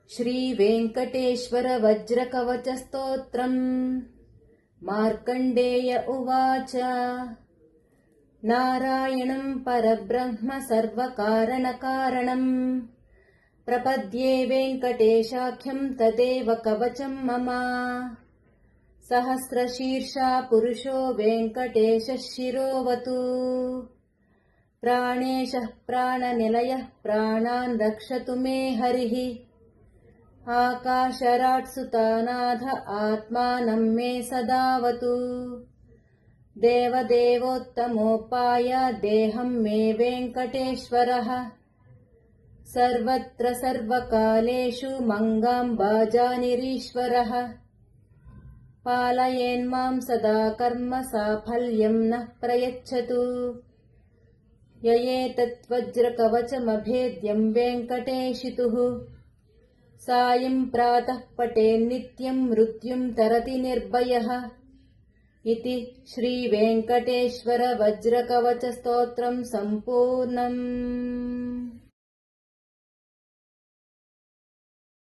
श्रीवेङ्कटेश्वर वज्रकवचस्तोत्रम्। मार्कण्डेय उवाच। नारायणम् परब्रह्म सर्वकारणकारणम् प्रपद्ये वेङ्कटेशाख्यम् तदेव कवचम् मम। सहस्रशीर्षा पुरुषो वेङ्कटेशः शिरोवतु। प्राणेशः प्राणनिलयः प्राणान् रक्षतु मे हरिः। आकाशराट्सुतानाथ आत्मानं मे सदावतु। देवदेवोत्तमोपाय देहं मे वेङ्कटेश्वरः। सर्वत्र सर्वकालेषु मङ्गाम्बाजानिरीश्वरः। पालयेन्मां सदा कर्म साफल्यं नः प्रयच्छतु। य एतद्वज्रकवचमभेद्यं वेङ्कटेशितुः। सायं प्रातः पठेन्नित्यं मृत्युं तरति निर्भयः। इति श्रीवेङ्कटेश्वर वज्रकवचस्तोत्रम् सम्पूर्णम्।